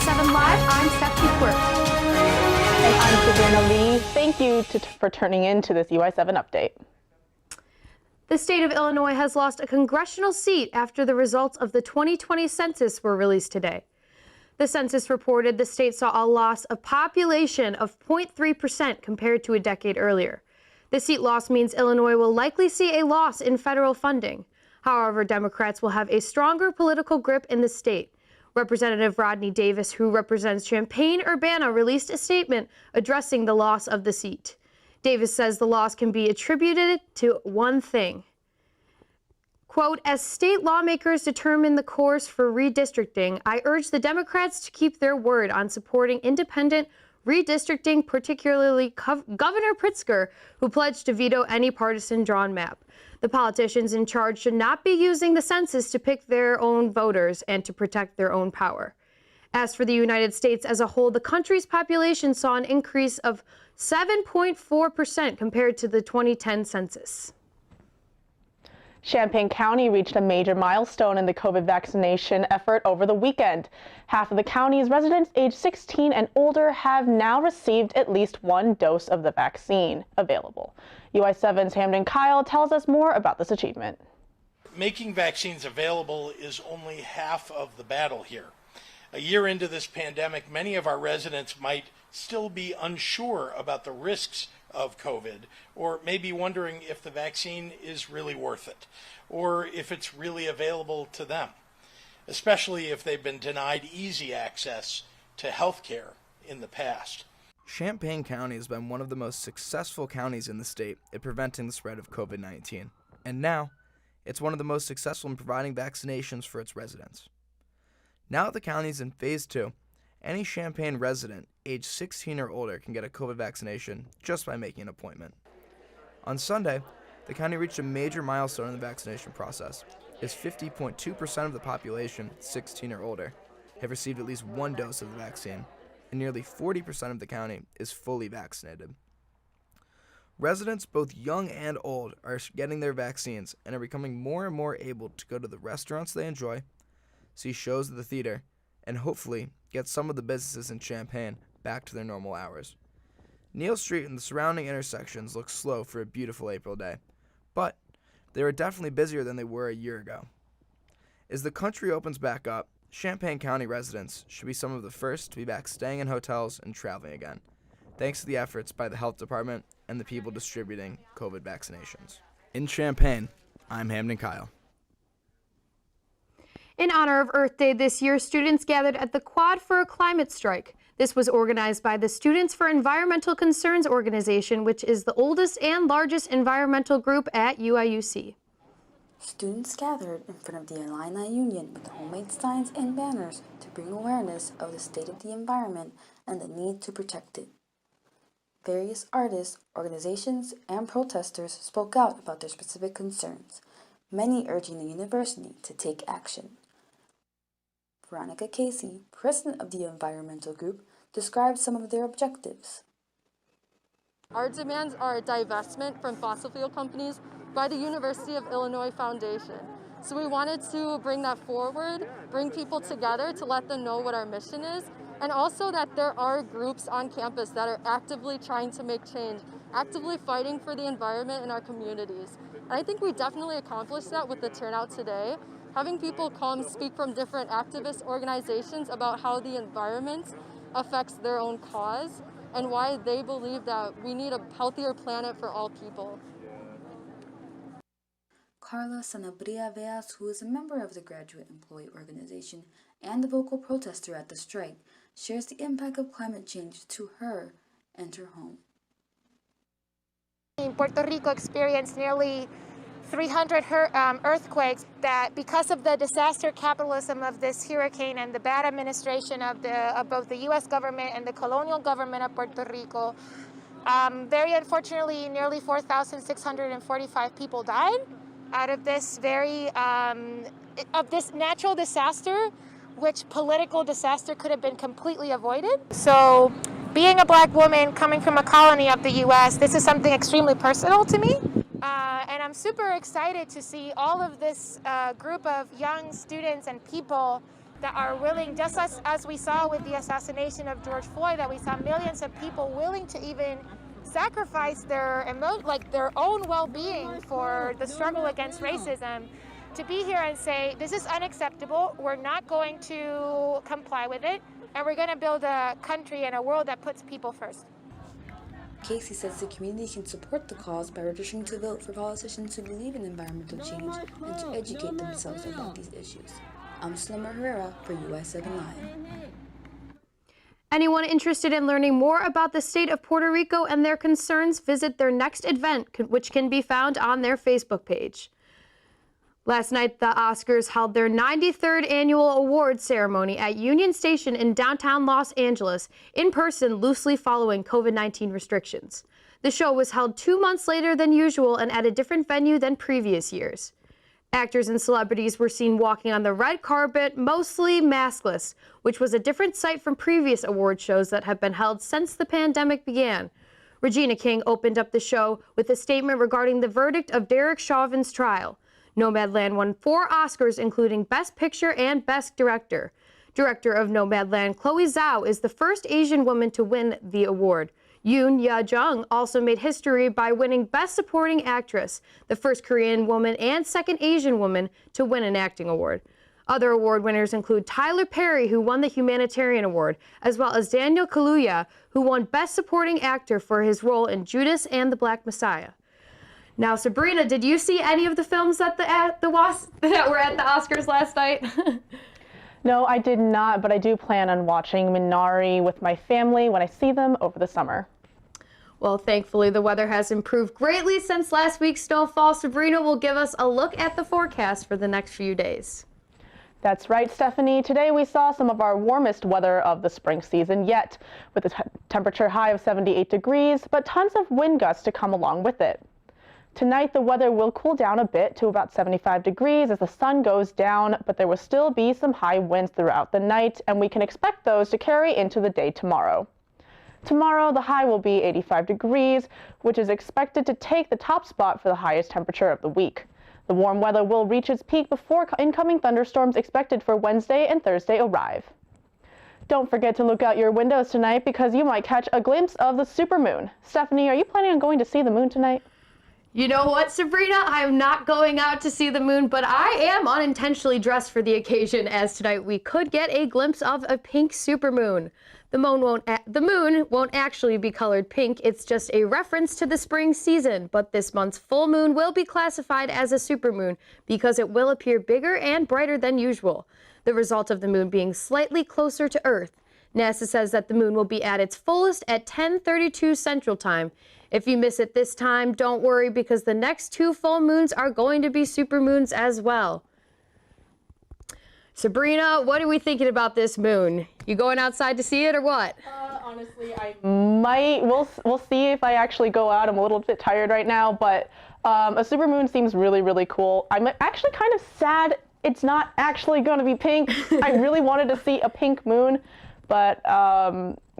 UI7 Live, I'm Stephanie Quirk. And I'm Sabrina Lee. Thank you for turning in to this UI7 update. The state of Illinois has lost a congressional seat after the results of the 2020 census were released today. The census reported the state saw a loss of population of 0.3% compared to a decade earlier. The seat loss means Illinois will likely see a loss in federal funding. However, Democrats will have a stronger political grip in the state. Representative Rodney Davis, who represents Champaign-Urbana, released a statement addressing the loss of the seat. Davis says the loss can be attributed to one thing. Quote, as state lawmakers determine the course for redistricting, I urge the Democrats to keep their word on supporting independent redistricting, particularly Governor Pritzker, who pledged to veto any partisan drawn map. The politicians in charge should not be using the census to pick their own voters and to protect their own power. As for the United States as a whole, the country's population saw an increase of 7.4% compared to the 2010 census. Champaign County reached a major milestone in the COVID vaccination effort over the weekend. Half of the county's residents aged 16 and older have now received at least one dose of the vaccine available. UI7's Hamden Kyle tells us more about this achievement. Making vaccines available is only half of the battle here. A year into this pandemic, many of our residents might still be unsure about the risks of COVID, or maybe wondering if the vaccine is really worth it, or if it's really available to them, especially if they've been denied easy access to health care in the past. Champaign County has been one of the most successful counties in the state at preventing the spread of COVID-19, and now it's one of the most successful in providing vaccinations for its residents. Now that the county is in Phase 2, any Champaign resident age 16 or older can get a COVID vaccination just by making an appointment. On Sunday, the county reached a major milestone in the vaccination process, as 50.2% of the population, 16 or older, have received at least one dose of the vaccine, and nearly 40% of the county is fully vaccinated. Residents, both young and old, are getting their vaccines and are becoming more and more able to go to the restaurants they enjoy, see shows at the theater, and hopefully get some of the businesses in Champaign back to their normal hours. Neal Street and the surrounding intersections look slow for a beautiful April day, but they are definitely busier than they were a year ago. As the country opens back up, Champaign County residents should be some of the first to be back staying in hotels and traveling again, thanks to the efforts by the health department and the people distributing COVID vaccinations. In Champaign, I'm Hamden Kyle. In honor of Earth Day this year, students gathered at the Quad for a climate strike. This was organized by the Students for Environmental Concerns organization, which is the oldest and largest environmental group at UIUC. Students gathered in front of the Illini Union with homemade signs and banners to bring awareness of the state of the environment and the need to protect it. Various artists, organizations, and protesters spoke out about their specific concerns, many urging the university to take action. Veronica Casey, president of the environmental group, described some of their objectives. Our demands are a divestment from fossil fuel companies by the University of Illinois Foundation. So we wanted to bring that forward, bring people together to let them know what our mission is, and also that there are groups on campus that are actively trying to make change, actively fighting for the environment in our communities. And I think we definitely accomplished that with the turnout today. Having people come speak from different activist organizations about how the environment affects their own cause and why they believe that we need a healthier planet for all people. Carla Sanabria Veas, who is a member of the Graduate Employee Organization and a vocal protester at the strike, shares the impact of climate change to her and her home. Puerto Rico experienced nearly 300 earthquakes that, because of the disaster capitalism of this hurricane and the bad administration of both the U.S. government and the colonial government of Puerto Rico, very unfortunately, nearly 4,645 people died out of this this natural disaster, which political disaster could have been completely avoided. So, being a Black woman coming from a colony of the U.S., this is something extremely personal to me. And I'm super excited to see all of this group of young students and people that are willing, just as we saw with the assassination of George Floyd, that we saw millions of people willing to even sacrifice their own well-being for the struggle against racism, to be here and say, this is unacceptable, we're not going to comply with it, and we're going to build a country and a world that puts people first. Casey says the community can support the cause by registering to vote for politicians who believe in environmental change and to educate themselves about these issues. I'm Saloma Herrera for UI7 Live. Anyone interested in learning more about the state of Puerto Rico and their concerns, visit their next event, which can be found on their Facebook page. Last night, the Oscars held their 93rd annual awards ceremony at Union Station in downtown Los Angeles, in person, loosely following COVID-19 restrictions. The show was held 2 months later than usual and at a different venue than previous years. Actors and celebrities were seen walking on the red carpet, mostly maskless, which was a different sight from previous award shows that have been held since the pandemic began. Regina King opened up the show with a statement regarding the verdict of Derek Chauvin's trial. Nomadland won 4 Oscars, including Best Picture and Best Director. Director of Nomadland, Chloe Zhao, is the first Asian woman to win the award. Yoon Ya-jung also made history by winning Best Supporting Actress, the first Korean woman and second Asian woman to win an acting award. Other award winners include Tyler Perry, who won the Humanitarian Award, as well as Daniel Kaluuya, who won Best Supporting Actor for his role in Judas and the Black Messiah. Now, Sabrina, did you see any of the films that were at the Oscars last night? No, I did not, but I do plan on watching Minari with my family when I see them over the summer. Well, thankfully, the weather has improved greatly since last week's snowfall. Sabrina will give us a look at the forecast for the next few days. That's right, Stephanie. Today we saw some of our warmest weather of the spring season yet, with a temperature high of 78 degrees, but tons of wind gusts to come along with it. Tonight, the weather will cool down a bit to about 75 degrees as the sun goes down, but there will still be some high winds throughout the night, and we can expect those to carry into the day tomorrow. Tomorrow, the high will be 85 degrees, which is expected to take the top spot for the highest temperature of the week. The warm weather will reach its peak before incoming thunderstorms expected for Wednesday and Thursday arrive. Don't forget to look out your windows tonight because you might catch a glimpse of the supermoon. Stephanie, are you planning on going to see the moon tonight? You know what, Sabrina? I'm not going out to see the moon, but I am unintentionally dressed for the occasion, as tonight we could get a glimpse of a pink supermoon. The moon won't actually be colored pink. It's just a reference to the spring season, but this month's full moon will be classified as a supermoon because it will appear bigger and brighter than usual, the result of the moon being slightly closer to Earth. NASA says that the moon will be at its fullest at 10:32 Central Time. If you miss it this time, don't worry because the next 2 full moons are going to be supermoons as well. Sabrina, what are we thinking about this moon? You going outside to see it or what? Honestly, I might. We'll see if I actually go out. I'm a little bit tired right now, but a supermoon seems really, really cool. I'm actually kind of sad it's not actually going to be pink. I really wanted to see a pink moon, but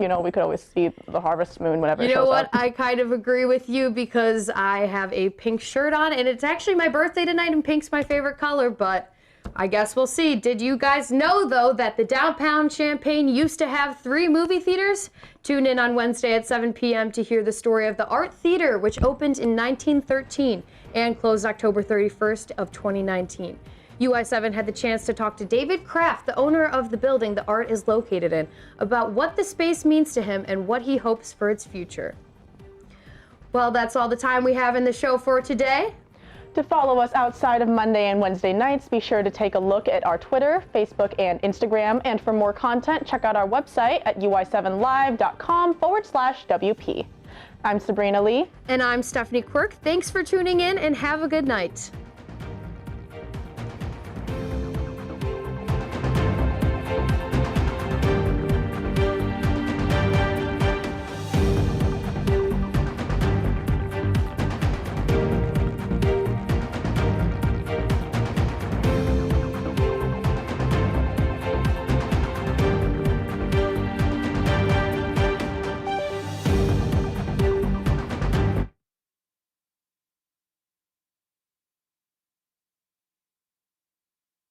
you know, we could always see the harvest moon whenever it shows up. You know what? I kind of agree with you because I have a pink shirt on, and it's actually my birthday tonight, and pink's my favorite color, but I guess we'll see. Did you guys know, though, that the downtown Champaign used to have 3 movie theaters? Tune in on Wednesday at 7 p.m. to hear the story of the Art Theater, which opened in 1913 and closed October 31st of 2019. UI7 had the chance to talk to David Kraft, the owner of the building the art is located in, about what the space means to him and what he hopes for its future. Well, that's all the time we have in the show for today. To follow us outside of Monday and Wednesday nights, be sure to take a look at our Twitter, Facebook, and Instagram. And for more content, check out our website at ui7live.com/WP. I'm Sabrina Lee. And I'm Stephanie Quirk. Thanks for tuning in and have a good night.